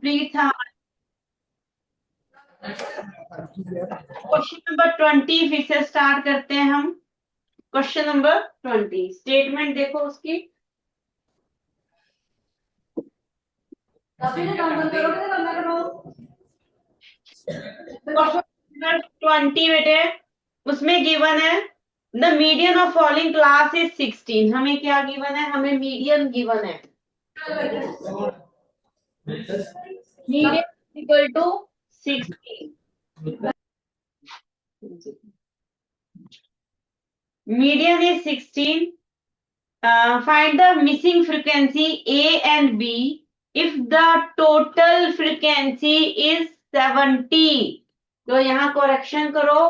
Complete था। Question number 20 फिर से स्टार्ट करते हैं हम। क्वेश्चन नंबर 20 स्टेटमेंट देखो उसकी। क्वेश्चन नंबर 20 बेटे, उसमें गिवन है the median of following class is 16। हमें क्या गिवन है? हमें मीडियन गिवन है। Median equal to 16। Median is 16। Find the missing frequency A and B if the total frequency is 70। तो यहाँ करेक्शन करो,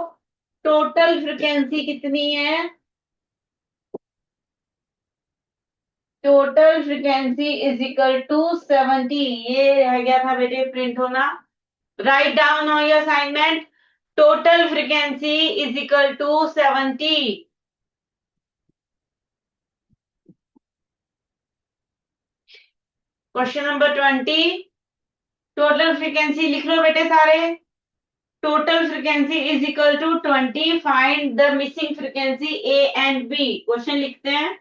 टोटल फ्रिक्वेंसी कितनी है? Total frequency is equal to 70। ये रह गया था बेटे प्रिंट होना। Write down on your assignment, total frequency is equal to 70। Question number 20, total frequency लिख लो बेटे सारे। Total frequency is equal to 20। Find the missing frequency A and B. Question लिखते हैं।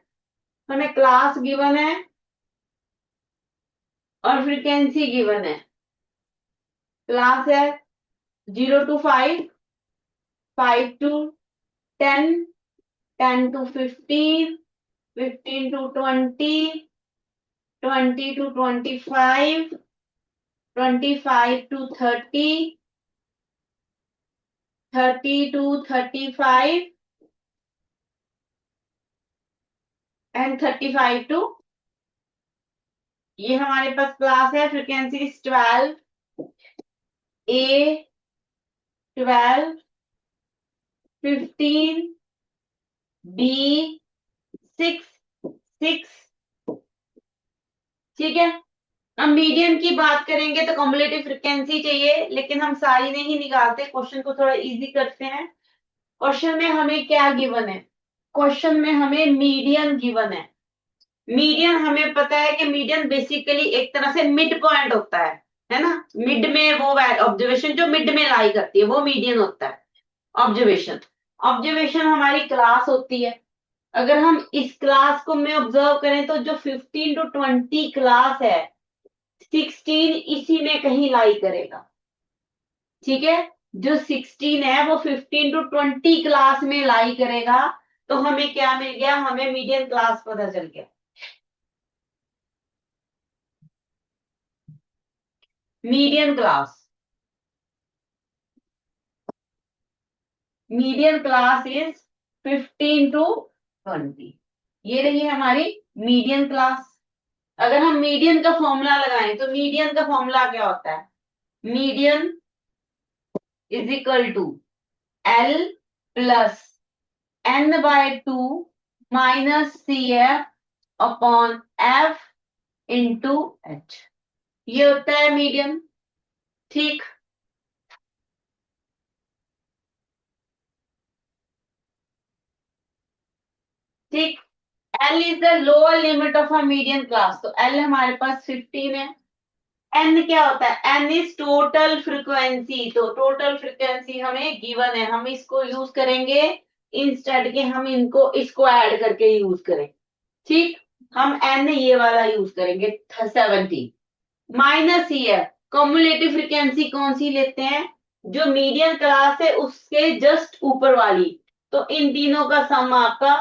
हमें क्लास गिवन है और फ्रिक्वेंसी गिवन है। क्लास है 0 to 5, 5 to 10, 10 to 15, 15 to 20, 20 to 25, 25 to 30, 30 to 35 and 35 to, ये हमारे पास क्लास है। फ्रिक्वेंसी 12, ए 12, 15, बी 6, 6। ठीक है। हम मीडियन की बात करेंगे तो कम्युलेटिव फ्रिक्वेंसी चाहिए, लेकिन हम सारी नहीं निकालते, क्वेश्चन को थोड़ा इजी करते हैं। क्वेश्चन में हमें क्या गिवन है? क्वेश्चन में हमें मीडियन गिवन है। मीडियन हमें पता है कि मीडियन बेसिकली एक तरह से मिड पॉइंट होता है ना। मिड में वो ऑब्जर्वेशन जो मिड में लाई करती है वो मीडियन होता है। ऑब्जर्वेशन, ऑब्जर्वेशन हमारी क्लास होती है। अगर हम इस क्लास को में ऑब्जर्व करें तो जो 15 to 20 क्लास है, 16 इसी में कहीं लाई करेगा। ठीक है। जो 16 है वो 15 to 20 क्लास में लाई करेगा। तो हमें क्या मिल गया? हमें मीडियन क्लास पता चल गया। Median class, median class is 15 to 20। ये रही हमारी मीडियन क्लास। अगर हम मीडियन का फॉर्मूला लगाएं तो मीडियन का फॉर्मूला क्या होता है? Median is equal to L plus N by 2 minus C F upon F into H. ये होता है मीडियन। ठीक। ठीक। L is the lower limit of a median class, तो एल हमारे पास 15 है। एन क्या होता है? N is total frequency. तो टोटल फ्रिक्वेंसी हमें गिवन है, हम इसको यूज करेंगे इंस्टेड के हम इनको इसको ऐड करके यूज करें। ठीक। हम एन ये वाला यूज करेंगे 70 माइनस ई है। कम्युलेटिव फ्रिक्वेंसी कौन सी लेते हैं? जो मीडियन क्लास है उसके जस्ट ऊपर वाली। तो इन तीनों का सम आपका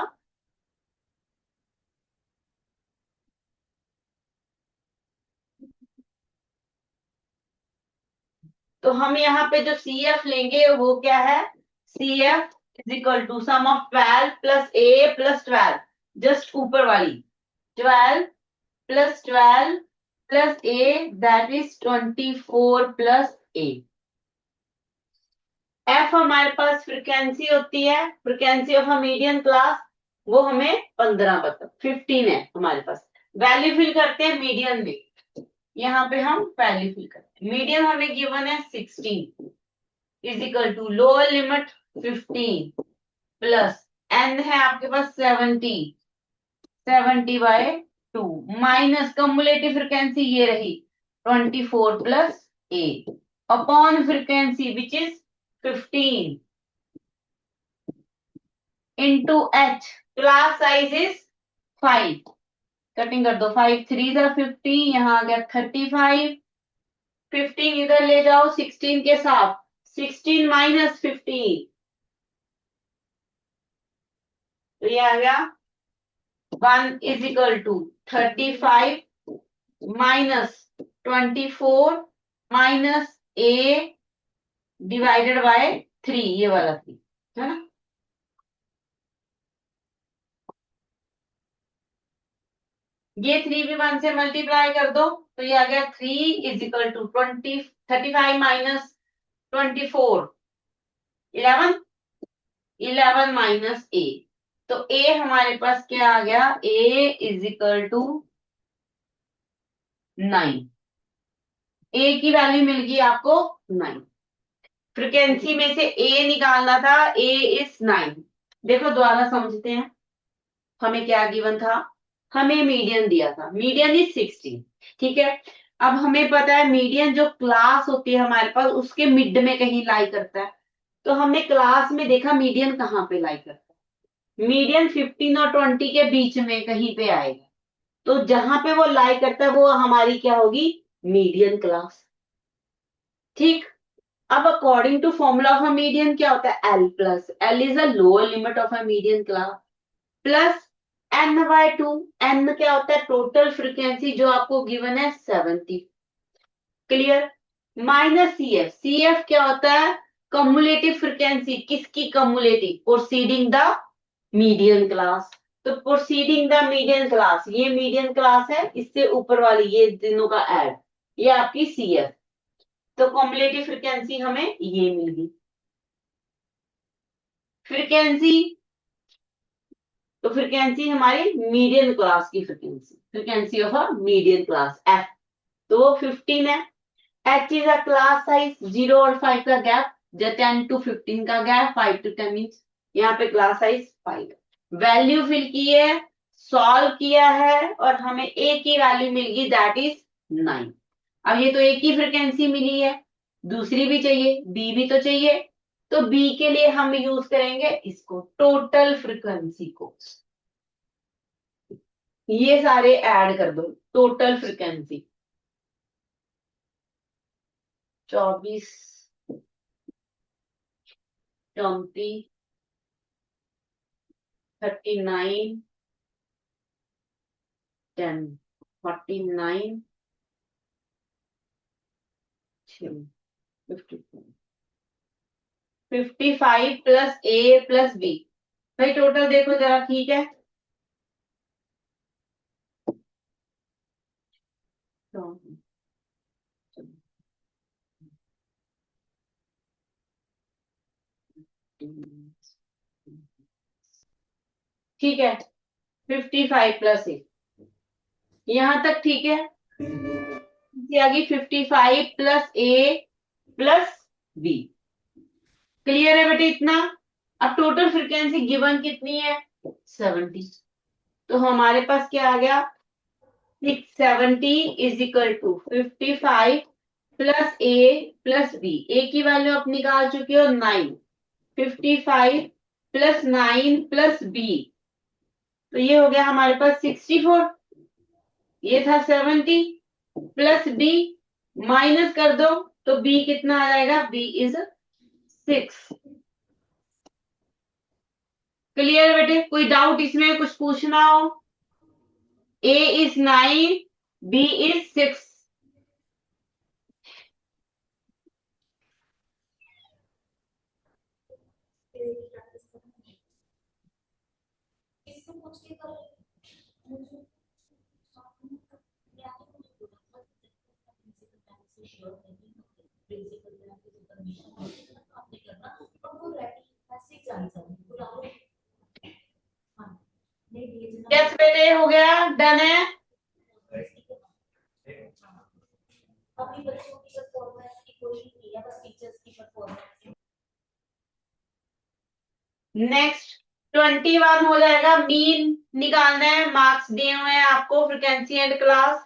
तो हम यहाँ पे जो सी एफ लेंगे वो क्या है? C F is equal to sum of 12 plus A plus 12, just ऊपर वाली 12 plus 12 plus A that is 24 plus A. F हमारे पास फ्रिक्वेंसी होती है, frequency of a median class, वो हमें 15 बता 15 है हमारे पास। वैल्यू फिल करते हैं मीडियन में। यहाँ पे हम वैल्यू फिल करते हैं। मीडियन हमें गिवन है 16 is equal to lower limit 15 plus n है आपके पास 70, 70 बाय 2 माइनस कम्युलेटिव फ्रिक्वेंसी ये रही 24 plus A upon frequency which is 15 into H. Class size is 5. Cutting कर दो, 5 3 इधर 50, यहाँ आ गया 35, 15 इधर ले जाओ 16 के साथ, 16 माइनस 15, तो ये आ गया 1 is equal to 35 minus 24 minus A divided by 3, ये वाला 3 है ना। ये 3 भी 1 से मल्टीप्लाई कर दो, तो ये आ गया 3 is equal to 35 minus 24, 11, 11 minus A, तो A हमारे पास क्या आ गया, A is equal to 9। A की वैल्यू मिल गई आपको 9। फ्रिक्वेंसी में से A निकालना था, A इज 9। देखो दोबारा समझते हैं, हमें क्या गिवन था, हमें मीडियन दिया था, मीडियन इज 16, ठीक है। अब हमें पता है मीडियन जो क्लास होती है हमारे पास उसके मिड में कहीं लाई करता है, तो हमने क्लास में देखा मीडियन कहाँ पे लाई करता है, मीडियन 15 और 20 के बीच में कहीं पे आएगा, तो जहां पे वो लाई करता है वो हमारी क्या होगी, मीडियन क्लास, ठीक। अब according to formula of a median क्या होता है, l plus l is a lower limit of a median class, plus N by 2, n क्या होता है, टोटल फ्रीक्वेंसी जो आपको गिवन है 70, क्लियर, माइनस सी एफ, सी एफ क्या होता है, कम्युलेटिव फ्रीक्वेंसी, किसकी cumulative, proceeding the median class, तो प्रोसीडिंग द मीडियन क्लास, ये मीडियन क्लास है, इससे ऊपर वाली ये तीनों का ऐड, ये आपकी सी एफ, तो कम्युलेटिव फ्रीक्वेंसी हमें ये मिल गई। फ्रीक्वेंसी, तो फ्रीक्वेंसी हमारी मीडियन क्लास की frequency, frequency of a median class F, तो वो 15 है। H is a class size, 0 और 5 का गैप, 10 to 15 का गैप, 5 to 10 मीन्स यहाँ पे क्लास साइज 5, वैल्यू फिल की है, सॉल्व किया है और हमें ए की वैल्यू मिल गई दैट इज 9। अब ये तो एक ही फ्रिक्वेंसी मिली है, दूसरी भी चाहिए, बी भी तो चाहिए, तो बी के लिए हम यूज करेंगे इसको, टोटल फ्रिक्वेंसी को, ये सारे ऐड कर दो, total frequency 24 34 39 10 49 55 plus A plus B, भाई टोटल देखो जरा, ठीक है, तो ठीक है, 55 प्लस ए, यहां तक ठीक है, आ गई 55 plus A plus B, clear है बेटे इतना। अब टोटल फ्रिक्वेंसी गिवन कितनी है, 70, तो हमारे पास क्या आ गया, 670 is equal to 55 plus A plus B, A की वैल्यू आप निकाल चुके हो 9, 55 प्लस 9 प्लस बी, तो ये हो गया हमारे पास 64, ये था 70 प्लस बी, माइनस कर दो तो बी कितना आ जाएगा, बी इज 6, क्लियर बेटे, कोई डाउट इसमें, कुछ पूछना हो, ए इज 9, बी इज 6, यस बेटे हो गया, डन है। नेक्स्ट 21 हो जाएगा, मीन निकालना है, मार्क्स दिए हुए हैं आपको, फ्रिक्वेंसी एंड क्लास,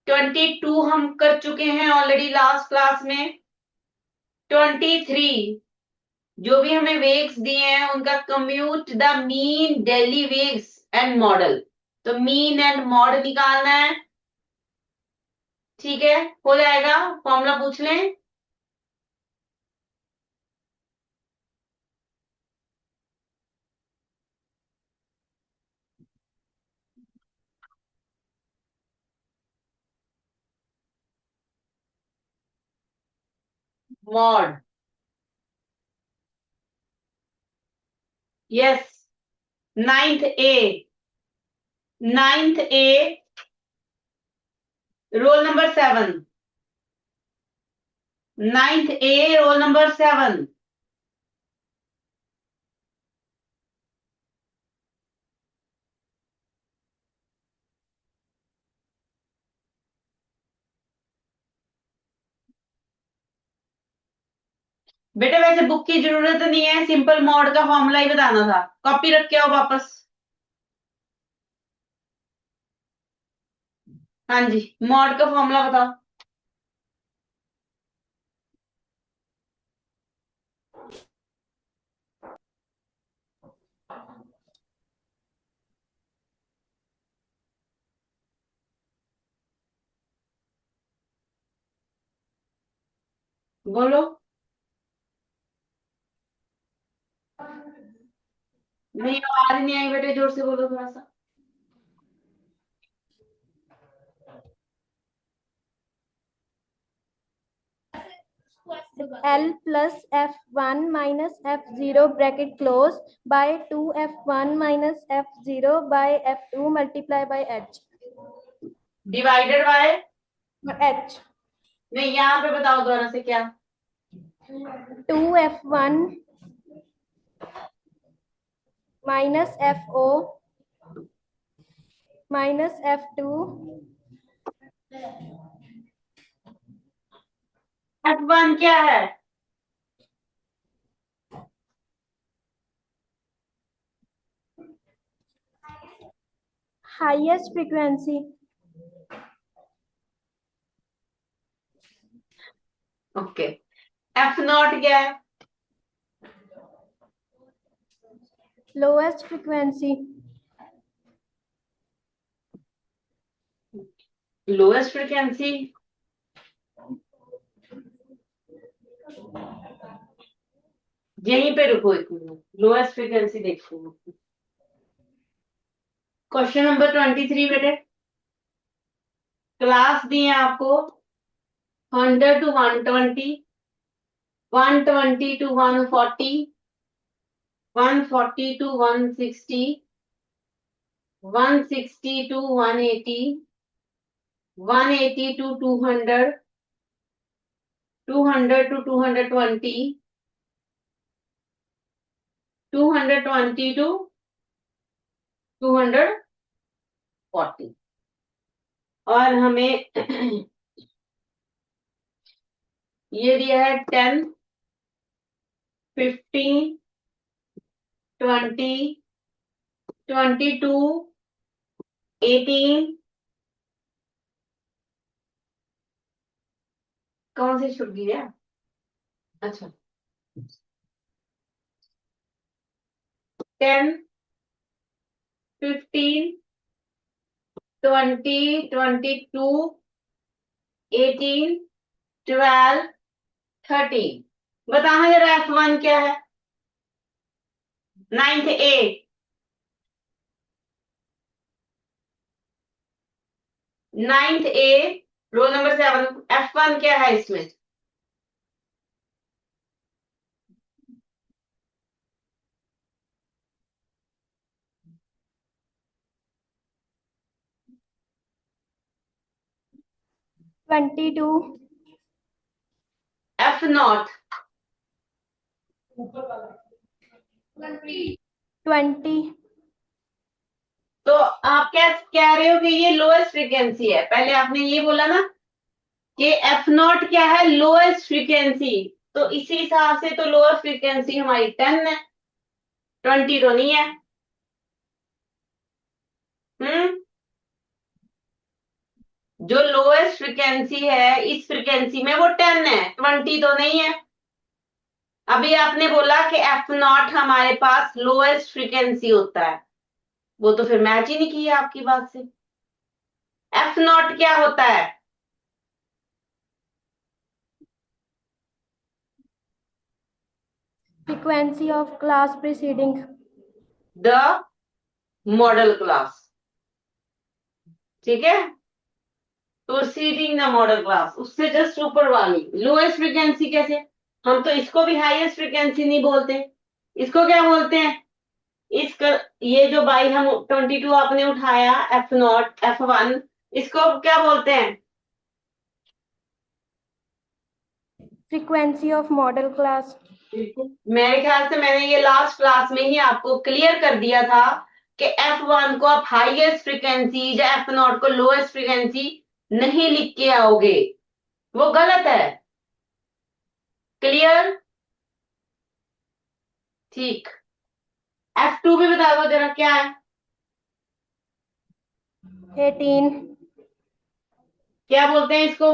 22 हम कर चुके हैं ऑलरेडी लास्ट क्लास में। 23 जो भी हमें वेग्स दिए हैं उनका compute the mean daily wages and model. तो मीन एंड मॉड निकालना है। ठीक है, हो जाएगा। फॉर्मूला पूछ लें। Mode, yes. Ninth A, ninth A, roll number 7। Ninth A, roll number 7। बेटे वैसे बुक की जरूरत नहीं है, सिंपल मॉड का फॉर्मूला ही बताना था। कॉपी रख के आओ वापस। हाँ जी, मॉड का फॉर्मूला बताओ। बोलो। नहीं, आवाज नहीं आई बेटे, जोर से बोलो थोड़ा सा। L plus F1 minus F0 bracket close by 2F1 minus F0 by F2 multiply by H. Divided by H. नहीं, यहाँ पे बताओ दोबारा से क्या। 2F1 minus FO minus F2 F1 क्या है? highest frequency. ओके। F0 क्या है? Lowest frequency. Lowest frequency. यहीं पे रुको एक मिनट, लोएस्ट फ्रिक्वेंसी देखते हैं। क्वेश्चन नंबर 23 बेटे। क्लास दी है आपको 100 to 120, 120 to 140, 140 to 160, 160 to 180, 180 to 200, 200 to 220, 220 to 240। और हमें ये दिया है 10, 15, 20, 22, 18। कौन सी छूट गई है? अच्छा, 10, 15, 20, 22, 18, 12, 13। बताना जरा F1 क्या है? Ninth A. Ninth A, roll number 7। F1 क्या है इसमें? 22. F0 20. तो आप क्या कह रहे हो कि ये लोएस्ट फ्रीक्वेंसी है? पहले आपने ये बोला ना कि F0 क्या है? Lowest frequency. तो इसी हिसाब से तो लोअर फ्रीक्वेंसी हमारी 10 है, 20 तो नहीं है। हम्म। जो लोएस्ट फ्रिक्वेंसी है इस फ्रिक्वेंसी में वो 10 है, 20 तो नहीं है। अभी आपने बोला कि एफ नॉट हमारे पास लोएस्ट फ्रिक्वेंसी होता है, वो तो फिर मैच ही नहीं किया आपकी बात से। एफ नॉट क्या होता है? frequency of class preceding. The model class, ठीक है, प्रोसीडिंग द मॉडल क्लास, उससे जस्ट ऊपर वाली लोएस्ट फ्रिक्वेंसी। कैसे? हम तो इसको भी हाईएस्ट फ्रिक्वेंसी नहीं बोलते, इसको क्या बोलते हैं? इसका ये जो बाई हम 22 आपने उठाया, एफ नॉट एफ वन, इसको क्या बोलते हैं? Frequency of model class. मेरे ख्याल से मैंने ये लास्ट क्लास में ही आपको क्लियर कर दिया था कि एफ वन को आप हाईएस्ट फ्रिक्वेंसी या एफ नॉट को लोएस्ट फ्रिक्वेंसी नहीं लिख के आओगे, वो गलत है। क्लियर? ठीक। एफ टू भी बता दो जरा क्या है? 18. क्या बोलते हैं इसको?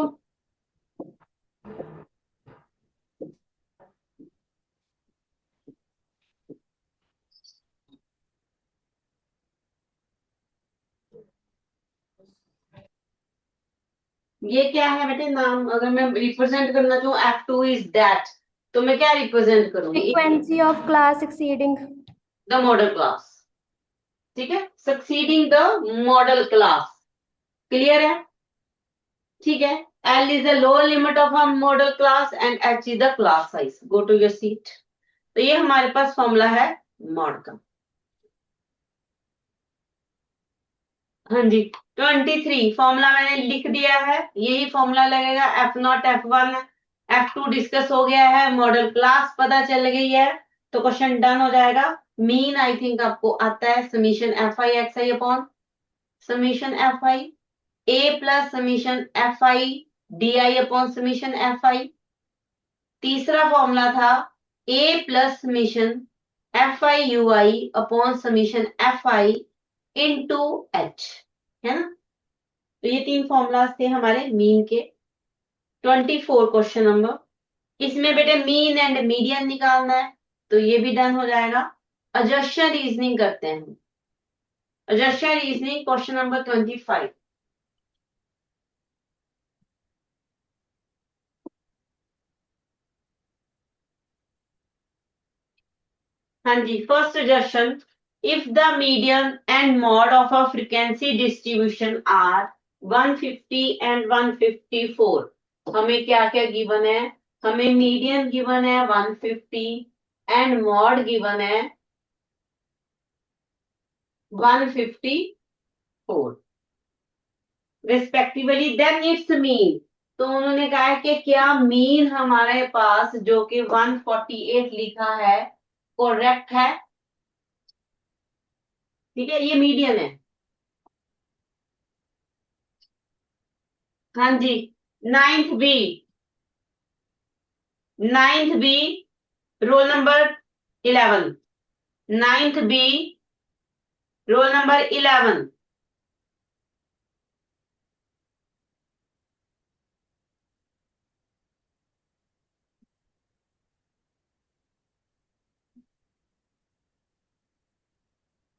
ये क्या है बेटे नाम? अगर मैं रिप्रेजेंट करना चाहूँ एफ टू इज दैट, तो मैं क्या रिप्रेजेंट करूंगी? Frequency of class exceeding. The model class, ठीक है, succeeding the model class. Clear है? ठीक है। L is the lower limit of a model class and H is the class size. Go to your seat. तो ये हमारे पास formula है mod का। हाँ जी, 23 फॉर्मूला मैंने लिख दिया है, यही फॉर्मूला लगेगा। F not F one, F two discuss हो गया है, मॉडल क्लास पता चल गई है, तो क्वेश्चन डन हो जाएगा। मीन आई थिंक आपको आता है, summation F I X I upon summation F I A plus summation F I D I upon summation F I. तीसरा फॉर्मूला था A plus summation F I U I upon summation F I into H, है ना? तो ये तीन formulas थे हमारे mean के। 24 क्वेश्चन नंबर, इसमें बेटे मीन एंड मीडियन निकालना है, तो ये भी डन हो जाएगा। अजर्शन रीजनिंग करते हैं हम। Assertion reasoning question number 25। हाँ जी, first suggestion, if the median and mode of a frequency distribution are 150 and 154, हमें क्या क्या गिवन है? हमें मीडियन गिवन है 150 एंड मॉड गिवन है 154 रिस्पेक्टिवली, देन इट्स मीन। तो उन्होंने कहा है कि क्या मीन हमारे पास जो कि 148 लिखा है करेक्ट है? ठीक है, ये मीडियन है। हाँ जी, ninth B, ninth B, roll number 11, ninth B, roll number 11।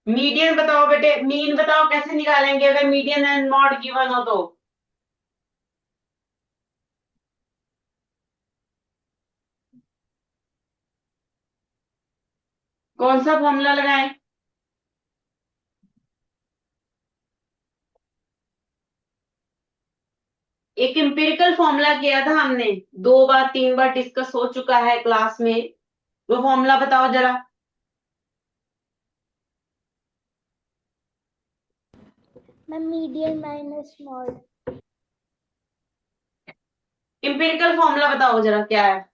Median बताओ बेटे, मीन बताओ कैसे निकालेंगे अगर मीडियन एंड मॉड गिवन हो तो? कौन सा फॉर्मूला लगाएं? एक एम्पिरिकल फॉर्मूला किया था हमने, 2 बार 3 बार डिस्कस हो चुका है क्लास में, वो फॉर्मूला बताओ जरा। Ma'am median minus mode. Empirical formula बताओ जरा क्या है?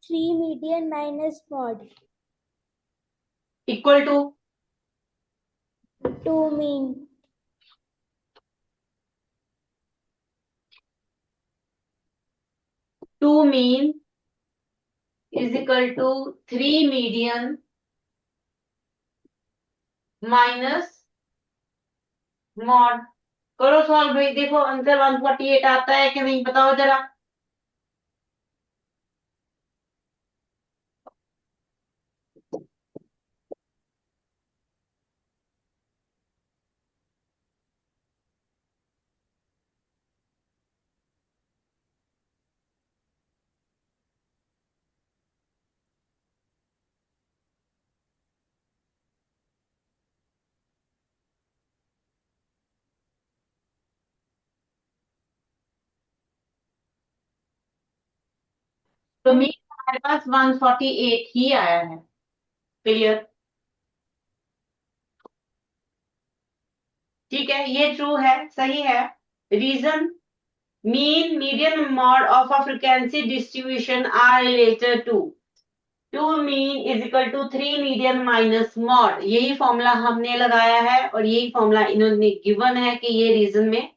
3 median minus mod. Equal to 2 mean. 2 mean is equal to 3 median minus mode. करो सॉल्व भाई, देखो आंसर 148 आता है कि नहीं, बताओ जरा। तो मीन हमारे पास 148 ही आया है। क्लियर? ठीक है, ये ट्रू है, सही है। Reason, mean median mode of a frequency distribution are related to 2 mean is equal to 3 median minus mode. यही फॉर्मूला हमने लगाया है और यही फॉर्मूला इन्होंने गिवन है कि ये रीजन में,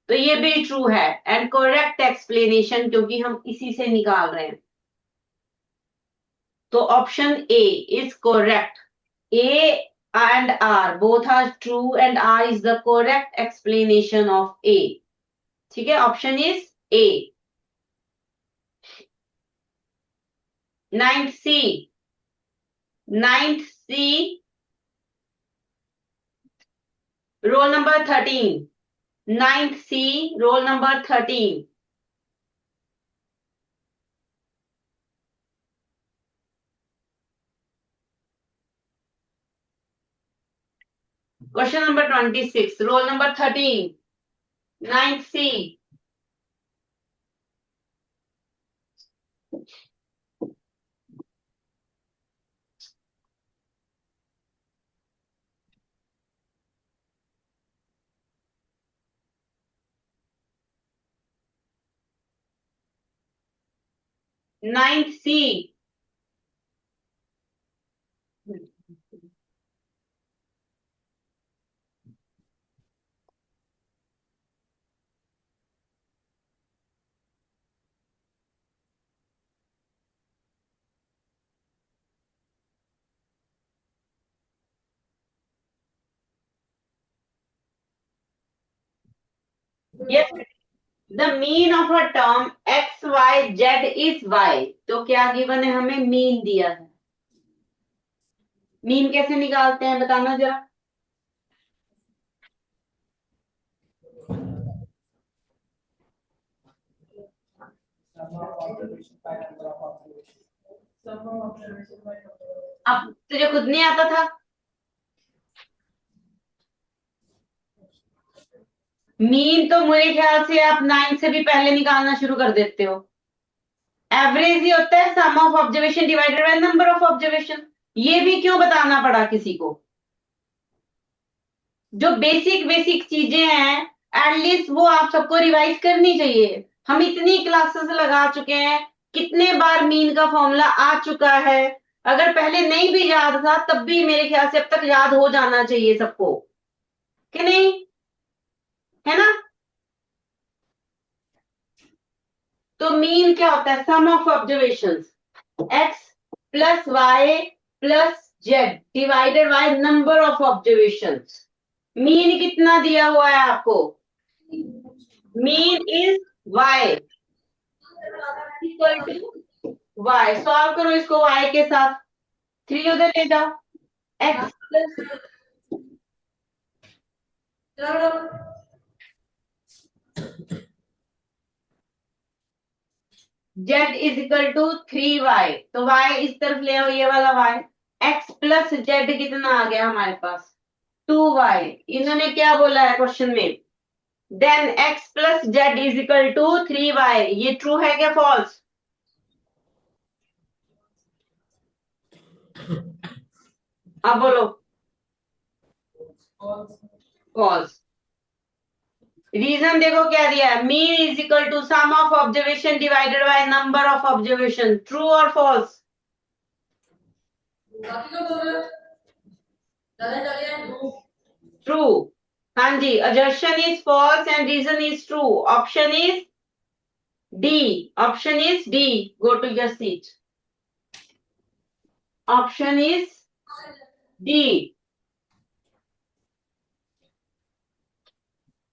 तो ये भी ट्रू है एंड करेक्ट एक्सप्लेनेशन, क्योंकि हम इसी से निकाल रहे हैं। तो option A is correct. A and R both are true and R is the correct explanation of A. ठीक है, option is A. 9th C. 9th C, roll number 13. 9th C, roll number 13. Question number 26, roll number 13. 9th C. 9th C. Yes, the mean of a term x y z is y. तो क्या given है, हमें mean दिया है। Mean कैसे निकालते हैं बताना जरा। अब तुझे खुद नहीं आता था? मीन तो मेरे ख्याल से आप 9 से भी पहले निकालना शुरू कर देते हो। एवरेज ही होता है sum of observation divided by number of observation. ये भी क्यों बताना पड़ा किसी को? जो बेसिक बेसिक चीजें हैं एटलीस्ट वो आप सबको रिवाइज करनी चाहिए। हम इतनी क्लासेस लगा चुके हैं, कितने बार मीन का फॉर्मूला आ चुका है। अगर पहले नहीं भी याद था तब भी मेरे ख्याल से अब तक याद हो जाना चाहिए सबको, कि नहीं? है ना? तो मीन क्या होता है? Sum of observations x plus Y plus Z divided by number of observations. Mean कितना दिया हुआ है आपको? Mean is y equal to y। Solve करो इसको y के साथ, 3 उधर ले जाओ, x plus z is equal to 3y। तो y इस तरफ ले आओ, ये वाला y। x प्लस जेड कितना आ गया हमारे पास? 2y। इन्होंने क्या बोला है क्वेश्चन में? Then x plus z is equal to 3y। ये ट्रू है क्या फॉल्स? अब बोलो। फॉल्स। रीजन देखो क्या दिया है, mean is equal to sum of observation divided by number of observation. True और फॉल्स? ट्रू। हाँ जी, assertion is false and reason is true. Option is D. Option is D. Go to your seat. Option is D.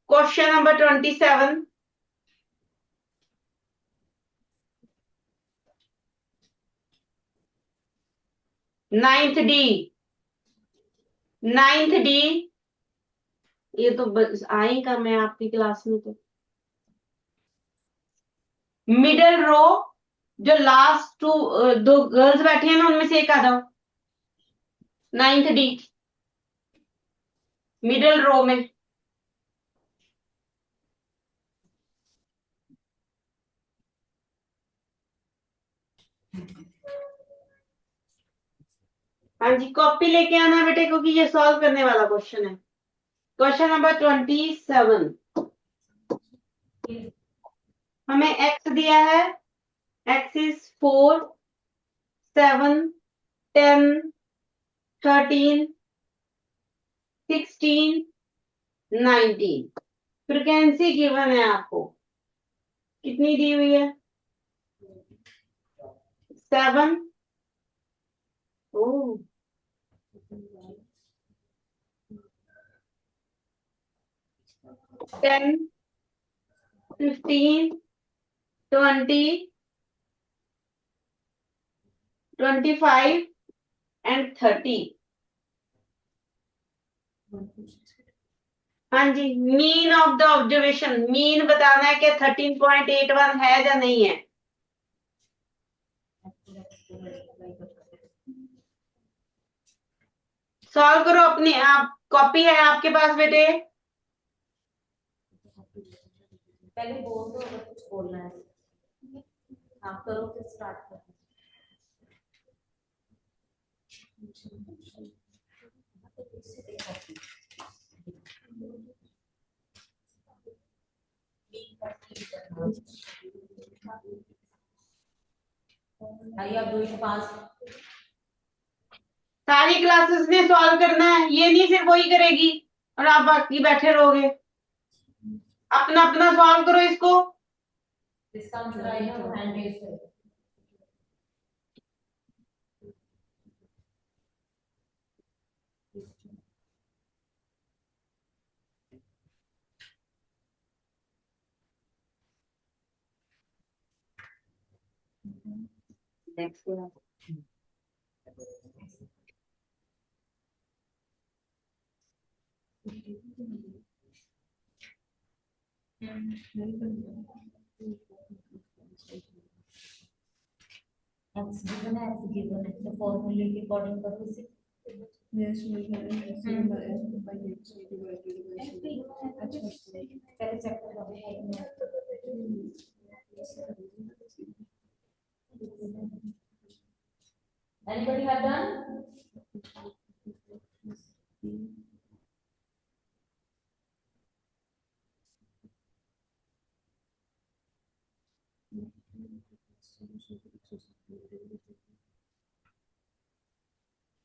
Question number 27। Ninth D. Ninth D. ये तो आई कम है आपकी class में। तो middle रो, जो लास्ट टू दो गर्ल्स बैठी है ना, उनमें से एक आ जाओ। नाइन्थ डी, मिडल रो में। हाँ जी, कॉपी लेके आना बेटे, क्योंकि ये सॉल्व करने वाला क्वेश्चन है। Question number 27। हमें एक्स दिया है। X is 4, 7, 10, 13, 16, 19। फ्रीक्वेंसी गिवन है आपको, कितनी दी हुई है? 7। ओ 10, 15, 20, 25 एंड 30। हाँ जी, mean of the observation, mean बताना है कि 13.81 है या नहीं है। सॉल्व करो अपनी, आप कॉपी है आपके पास बेटे? पहले बोल दो अगर कुछ बोलना है। आप करो फिर स्टार्ट करो। आइए आप 2 के पास सारी क्लासेस ने सॉल्व करना है, ये नहीं सिर्फ वही करेगी और आप बाकी बैठे रहोगे। अपना अपना सॉल्व करो इसको। इसका आंसर आएगा वो हैंड रेज करेगा। नेक्स्ट एक्स गिवन है, एक्स गिवन है, तो फॉर्मूले के अकॉर्डिंग करो इसे। Yes, we have x by f by x divided by c. पहले चेक करो। Anybody have done?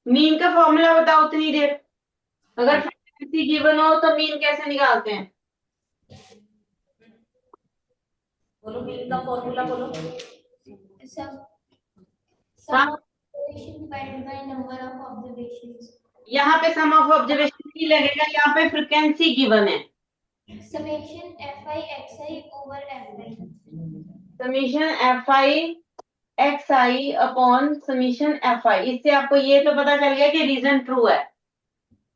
मीन का फॉर्मूला बताओ उतनी देर। अगर फ्रीक्वेंसी गिवन हो तो मीन कैसे निकालते हैं? बोलो मीन का फॉर्मूला बोलो। हाँ, divided by number of observations. यहाँ पे सम ऑफ ऑब्जर्वेशन नहीं लगेगा, यहाँ पे फ्रीक्वेंसी गिवन है। Summation fi xi over fi. Summation F I X I upon summation F आई। इससे आपको ये तो पता चल गया कि रीजन ट्रू है।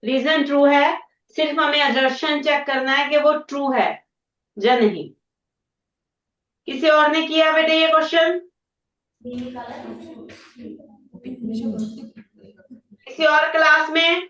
रीजन ट्रू है, सिर्फ हमें असर्शन चेक करना है कि वो ट्रू है या नहीं। किसी और ने किया बेटे ये क्वेश्चन? किसी और क्लास में?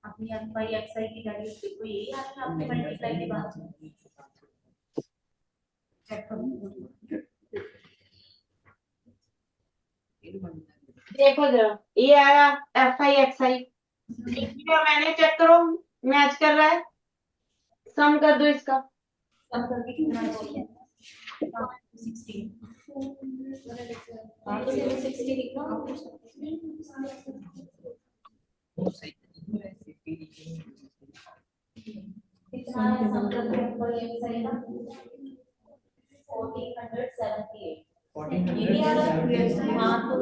अपनी एफ बाई एक्स आई की वैल्यू देखो, यही आ रहा है आपके मल्टीप्लाई के बाद। चेक करो, देखो जरा, ये आया एफ आई एक्स आई, मैंने चेक करो मैच कर रहा है। सम कर दो इसका। सम करके कितना बोलते हैं? 16 हाँ तो 60 लिखो कितना है सम करके हमको ये सही ना 1478 ये भी आ रहा है हाँ तो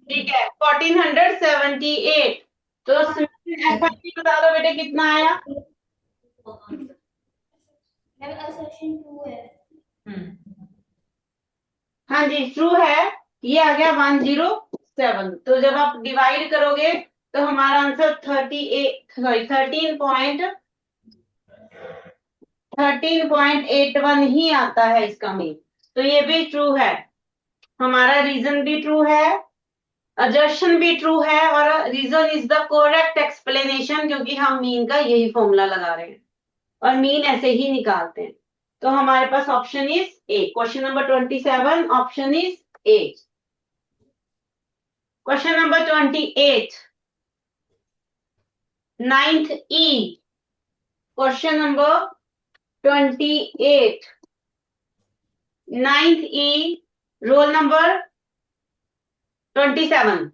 ठीक है 1478। तो FIP बता दो बेटे कितना आया। assertion 2 है। हाँ जी ट्रू है, ये आ गया 107। तो जब आप डिवाइड करोगे तो हमारा आंसर 13.81 ही आता है इसका मीन। तो ये भी ट्रू है, हमारा रीजन भी ट्रू है, अजर्शन भी ट्रू है, और reason is the correct explanation, क्योंकि हम मीन का यही फॉर्मूला लगा रहे हैं और मीन ऐसे ही निकालते हैं। तो हमारे पास option is A. Question number 27 option is A. Question number 28 ninth E. Question number 28 ninth E, roll number 27,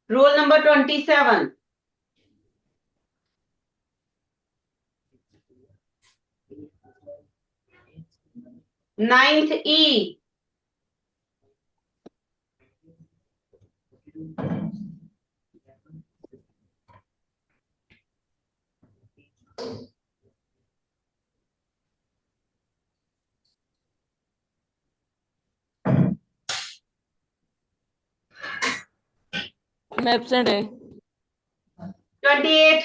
roll number 27। Ninth E. मैं एब्सेंट है। 28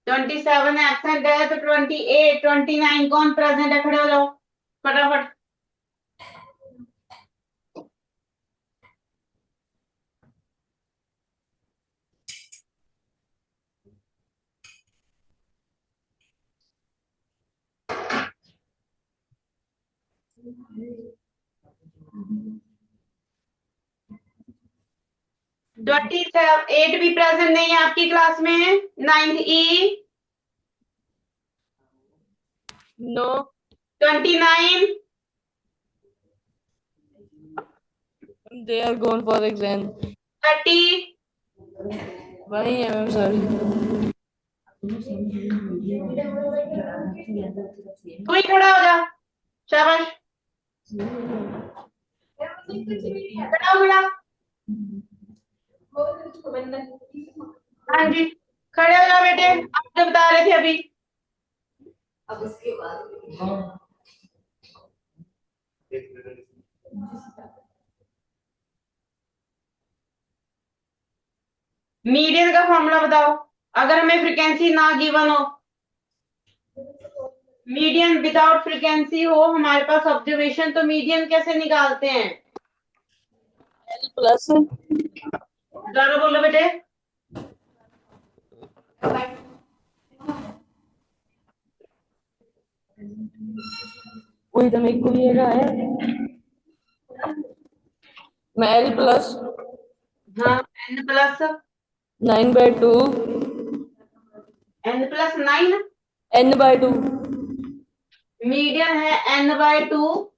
27 एबसेंट है, तो 28 29 कौन प्रेजेंट है? खड़े हो जाओ फटाफट। ट्वेंटी एट भी प्रेजेंट नहीं है आपकी क्लास में। Ninth E. No 29 they are gone for exam. 30 वही है मैम सर। तू ही खड़ा हो जा, शाबाश। खड़ा हो खड़ा। हाँ जी खड़े हो जाओ बेटे, आप जो बता रहे थे अभी। अब उसके बाद मीडियन का फॉर्मूला बताओ, अगर हमें फ्रीक्वेंसी ना गिवन हो। मीडियन विदाउट फ्रीक्वेंसी हो हमारे पास ऑब्जर्वेशन, तो मीडियन कैसे निकालते हैं? एल प्लस जरा बोलो बेटे। वही तो मेरे को भी ये रहा है। मैं एल प्लस हाँ n+, 9/2 n+9। n/2 मीडियन है n/2।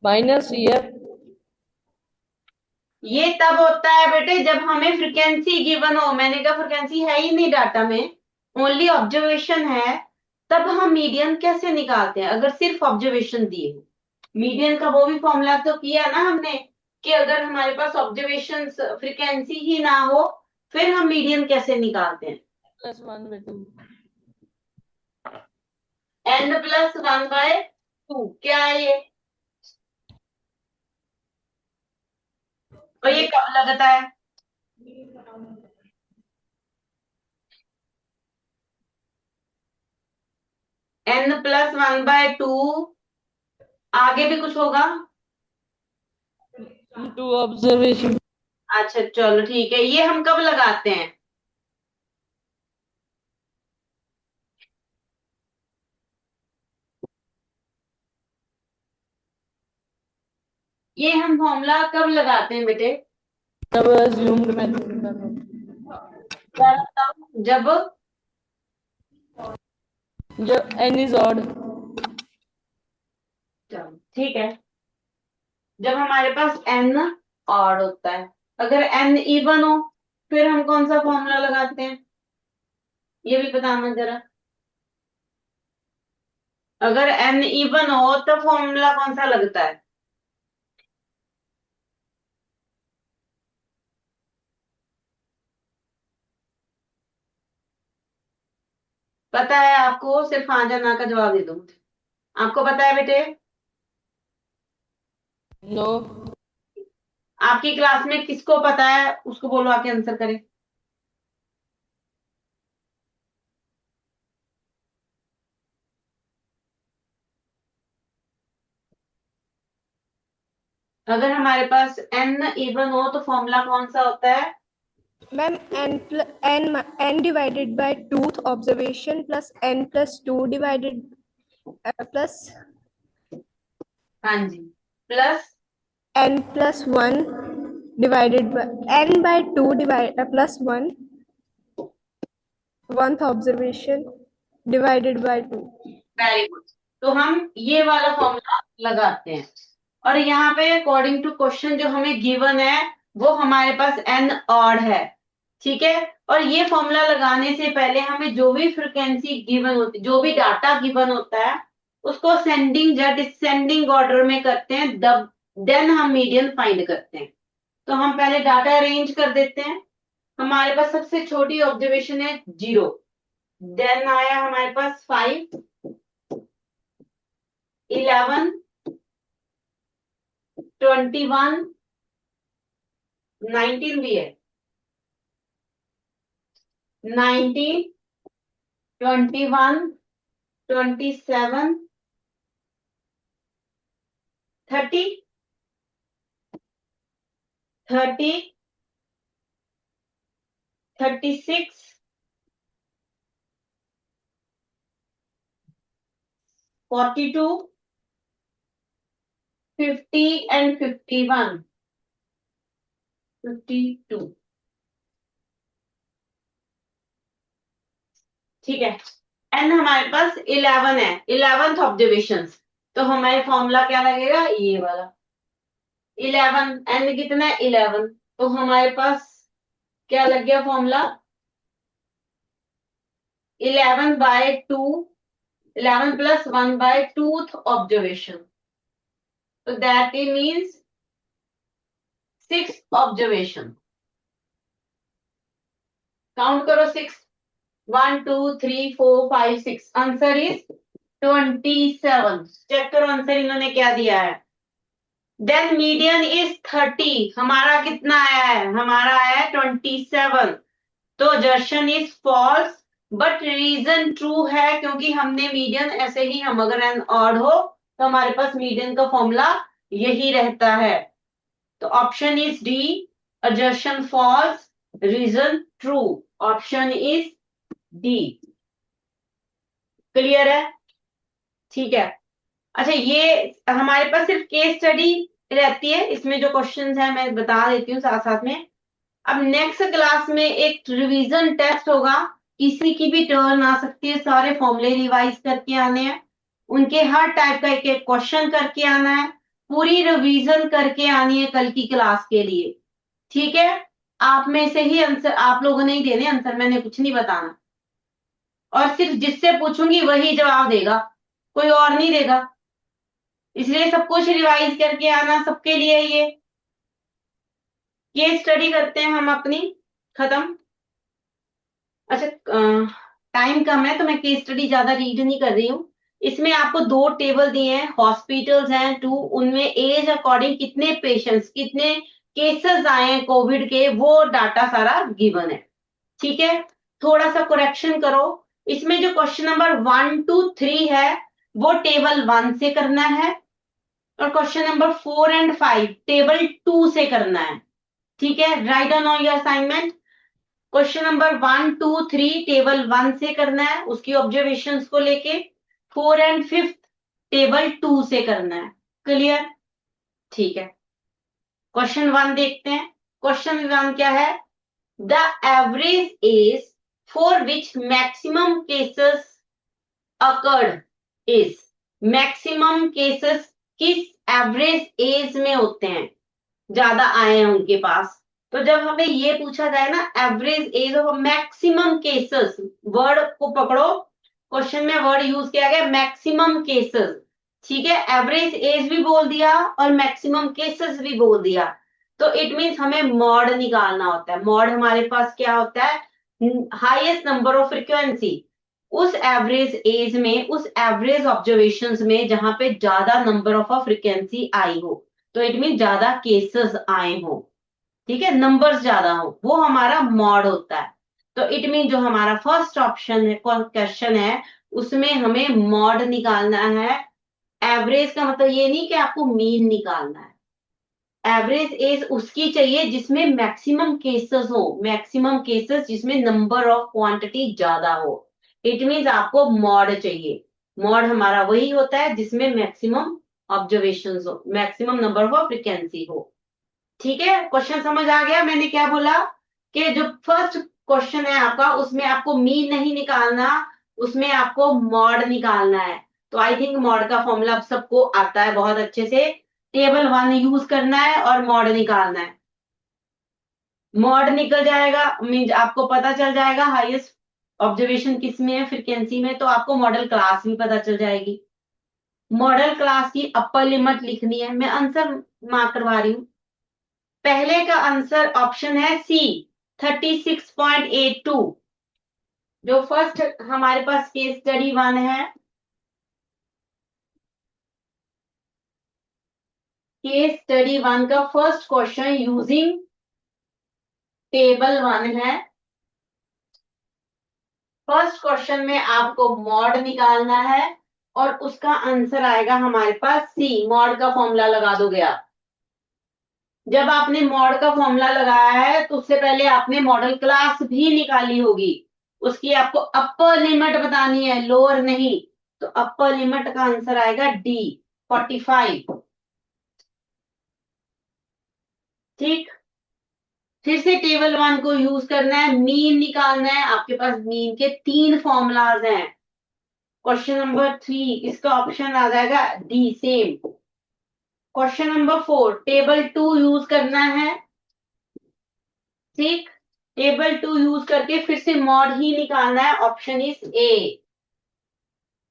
माइनस ये ये तब होता है बेटे जब हमें फ्रीक्वेंसी गिवन हो। मैंने कहा फ्रीक्वेंसी है ही नहीं डाटा में, ओनली ऑब्जर्वेशन है। तब हम मीडियन कैसे निकालते हैं अगर सिर्फ ऑब्जर्वेशन दिए हो? मीडियन का वो भी फॉर्मूला तो किया ना हमने, कि अगर हमारे पास ऑब्जर्वेशन फ्रीक्वेंसी ही ना हो फिर हम मीडियन कैसे निकालते हैं? +1/2 n+1/2 क्या है ये? और ये कब लगता है? n+1/2 आगे भी कुछ होगा? Two observation. अच्छा चलो ठीक है, ये हम कब लगाते हैं? ये हम फॉर्मूला कब लगाते हैं बेटे? तब अज्यूम्ड मेथड जब जो n इज ऑड। चलो ठीक है, जब हमारे पास n ऑड होता है, अगर n इवन हो फिर हम कौन सा फॉर्मूला लगाते हैं, ये भी बताना जरा। अगर n इवन हो तो फॉर्मूला कौन सा लगता है? पता है आपको? सिर्फ हाँ या ना का जवाब दे दो मुझे। आपको पता है बेटे? नो। आपकी क्लास में किसको पता है उसको बोलो आके आंसर करे। अगर हमारे पास n इवन हो तो फॉर्मूला कौन सा होता है? Ma'am n divided by twoth observation plus n plus two divided plus हाँ जी, plus n plus one divided by n by two divide plus one oneth observation divided by two. Very good. तो हम ये वाला formula लगाते हैं, और यहाँ पे अकॉर्डिंग टू क्वेश्चन जो हमें गिवन है वो हमारे पास n ऑड है, ठीक है। और ये फॉर्मूला लगाने से पहले हमें जो भी फ्रिक्वेंसी गिवन होती, जो भी डाटा गिवन होता है उसको असेंडिंग या डिसेंडिंग ऑर्डर में करते हैं, तब देन हम मीडियन फाइंड करते हैं। तो हम पहले डाटा अरेंज कर देते हैं। हमारे पास सबसे छोटी ऑब्जर्वेशन है 0, देन आया हमारे पास 5, 11, 21, 19 भी है, 19, 21, 27, 30, 30, 36, 42, 50 एंड 51, 52। ठीक है, एन हमारे पास 11 है, 11th ऑब्जर्वेशन। तो हमारे फॉर्मूला क्या लगेगा? ये वाला 11, एन कितना है? 11। तो हमारे पास क्या लग गया फॉर्मूला? 11/2, 11 प्लस 1/2th ऑब्जर्वेशन, तो that means 6th observation. Count करो 6, 1 2 3 4 5 6, आंसर इज 27। चेक करो आंसर इन्होंने क्या दिया है। देन मीडियन इज 30, हमारा कितना आया है? हमारा आया है 27। तो assertion is false, but reason true है, क्योंकि हमने मीडियन ऐसे ही, हम अगर एन ऑड हो तो हमारे पास मीडियन का फॉर्मूला यही रहता है। तो option is D, assertion false, reason true. Option is D. Clear है? ठीक है। अच्छा, ये हमारे पास सिर्फ केस स्टडी रहती है, इसमें जो क्वेश्चंस है मैं बता देती हूँ साथ साथ में। अब नेक्स्ट क्लास में एक रिवीजन टेस्ट होगा, किसी की भी टर्न आ सकती है, सारे फॉर्मूले रिवाइज करके आने हैं, उनके हर टाइप का एक एक क्वेश्चन करके आना है, पूरी रिवीजन करके आनी है कल की क्लास के लिए, ठीक है। आप में से ही आंसर आप लोगों ने ही देने आंसर, मैंने कुछ नहीं बताना, और सिर्फ जिससे पूछूंगी वही जवाब देगा, कोई और नहीं देगा, इसलिए सब कुछ रिवाइज करके आना सबके लिए। ये स्टडी करते हैं हम अपनी, खत्म। अच्छा, टाइम कम है तो मैं केस स्टडी ज्यादा रीड नहीं कर रही हूँ। इसमें आपको 2 टेबल दिए हैं, हॉस्पिटल्स हैं 2, उनमें एज अकॉर्डिंग कितने पेशेंट्स, कितने केसेस आए हैं कोविड के, वो डाटा सारा गिवन है, ठीक है। थोड़ा सा करेक्शन करो, इसमें जो क्वेश्चन नंबर 1 to 3 है वो टेबल 1 से करना है, और क्वेश्चन नंबर 4 and 5 टेबल 2 से करना है, ठीक है। Right on on your assignment. Question number 1 2 3 table 1 से करना है उसकी ऑब्जर्वेशंस को लेके, 4 and 5 टेबल 2 से करना है। क्लियर? ठीक है। क्वेश्चन 1 देखते हैं। क्वेश्चन 1 क्या है? The average age for which maximum cases occurred is, maximum cases किस एवरेज एज में होते हैं, ज्यादा आए हैं उनके पास। तो जब हमें ये पूछा जाए ना average age of maximum cases, word को पकड़ो, क्वेश्चन में वर्ड यूज किया गया मैक्सिमम केसेस, ठीक है, एवरेज एज भी बोल दिया और मैक्सिमम केसेस भी बोल दिया। तो इट मीन्स हमें मॉड निकालना होता है। मॉड हमारे पास क्या होता है, हाईएस्ट नंबर ऑफ फ्रीक्वेंसी, उस एवरेज एज में, उस एवरेज ऑब्जर्वेशंस में जहां पे ज्यादा नंबर ऑफ फ्रीक्वेंसी आई हो, तो इट मीन ज्यादा केसेस आए हो, ठीक है, नंबर्स ज्यादा हो, वो हमारा मॉड होता है। तो इट मीन जो हमारा फर्स्ट ऑप्शन है, क्वेश्चन है, उसमें हमें मॉड निकालना है। एवरेज का मतलब ये नहीं कि आपको मीन निकालना है, एवरेज एज उसकी चाहिए जिसमें मैक्सिमम केसेस हो, मैक्सिमम केसेस जिसमें नंबर ऑफ क्वांटिटी ज्यादा हो। इट मीन्स आपको मॉड चाहिए। मॉड हमारा वही होता है जिसमें मैक्सिमम ऑब्जर्वेशंस हो, मैक्सिमम नंबर ऑफ फ्रीक्वेंसी हो। ठीक है, क्वेश्चन समझ आ गया मैंने क्या बोला, कि जो फर्स्ट क्वेश्चन है आपका उसमें आपको मीन नहीं निकालना, उसमें आपको मॉड निकालना है। तो आई थिंक मॉड का फॉर्मूला आप सबको आता है बहुत अच्छे से, टेबल 1 यूज करना है और मॉड निकालना है। मॉड निकल जाएगा मीन्स आपको पता चल जाएगा हाईएस्ट ऑब्जर्वेशन किस में है, फ्रीक्वेंसी में, तो आपको मॉडल क्लास भी पता चल जाएगी। मॉडल क्लास की अपर लिमिट लिखनी है, मैं आंसर मार्क करवा रही हूँ। पहले का आंसर ऑप्शन है सी 36.82। जो फर्स्ट हमारे पास केस स्टडी 1 है, केस स्टडी 1 का फर्स्ट क्वेश्चन यूजिंग टेबल 1 है। फर्स्ट क्वेश्चन में आपको मॉड निकालना है और उसका आंसर आएगा हमारे पास सी, मॉड का फॉर्मूला लगा दोगे आप। जब आपने मॉड का फॉर्मूला लगाया है तो उससे पहले आपने मॉडल क्लास भी निकाली होगी, उसकी आपको अपर लिमिट बतानी है, लोअर नहीं। तो अपर लिमिट का आंसर आएगा डी 45। ठीक, फिर से टेबल 1 को यूज करना है, मीन निकालना है। आपके पास मीन के 3 फॉर्मूलाज हैं। क्वेश्चन नंबर 3 इसका ऑप्शन आ जाएगा D same. Question number 4 table 2 use करना है, ठीक, टेबल 2 यूज करके फिर से मॉड ही निकालना है, option is A.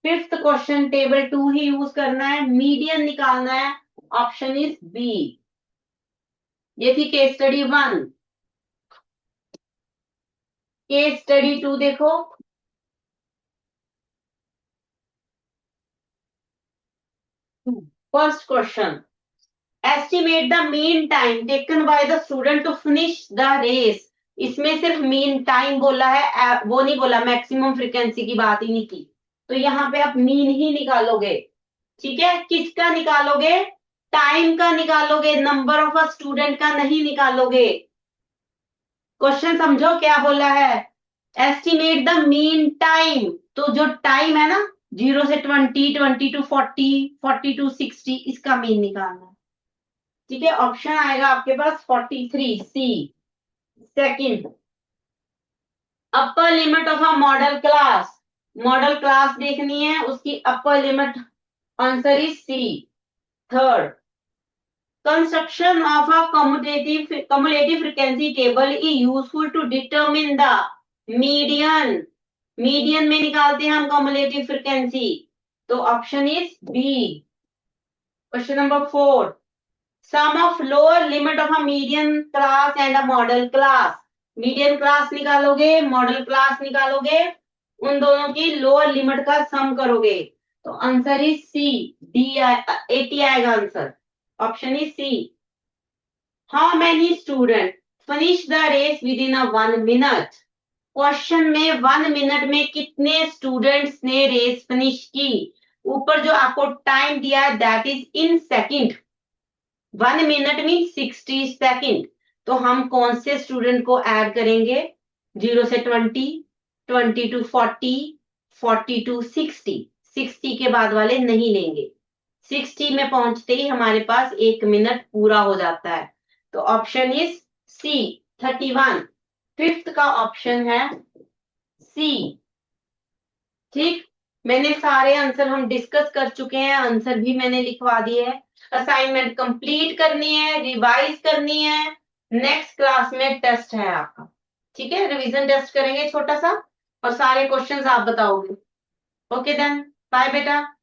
Fifth question table 2 he use करना है, मीडियन निकालना है, ऑप्शन इज बी। ये थी केस स्टडी 1। केस स्टडी 2 देखो, first question estimate the mean time taken by the student to finish the race. इसमें सिर्फ मीन टाइम बोला है, वो नहीं बोला, मैक्सिमम फ्रीक्वेंसी की बात ही नहीं की। तो यहाँ पे आप मीन ही निकालोगे, ठीक है, किसका निकालोगे, टाइम का निकालोगे, नंबर ऑफ अ स्टूडेंट का नहीं निकालोगे। क्वेश्चन समझो क्या बोला है, एस्टिमेट द मीन टाइम, तो जो टाइम है ना 0 से 20, 20 टू 40, 40 टू 60, इसका मीन निकालना है। ठीक है, ऑप्शन आएगा आपके पास 43 सी। Second upper limit of a model class, model class देखनी है, उसकी upper limit answer is C. Third construction of a cumulative frequency table is useful to determine the median, median में निकालते हैं हम cumulative frequency, तो option is B. Question number 4 sum of lower limit of a median class and a model class, median class निकालोगे, model class निकालोगे, उन दोनों की लोअर लिमिट का सम करोगे, तो आंसर इज सी, डी 80 आएगा answer, option is C. How many student finish the race within 1 minute, question में 1 मिनट में कितने स्टूडेंट्स ने रेस फिनिश की, ऊपर जो आपको टाइम दिया है that is in second, 1 minute mean 60 second. तो हम कौन से स्टूडेंट को ऐड करेंगे, 0 से 20, 20 टू 40, 40 टू 60, 60 के बाद वाले नहीं लेंगे। 60 में पहुंचते ही हमारे पास 1 मिनट पूरा हो जाता है, तो ऑप्शन इज सी 31। फिफ्थ का ऑप्शन है सी। ठीक, मैंने सारे आंसर हम डिस्कस कर चुके हैं, आंसर भी मैंने लिखवा दिए है। असाइनमेंट कंप्लीट करनी है, रिवाइज करनी है, नेक्स्ट क्लास में टेस्ट है आपका। ठीक है, रिवीजन टेस्ट करेंगे छोटा सा और सारे क्वेश्चंस आप बताओगे। ओके देन, बाय बेटा।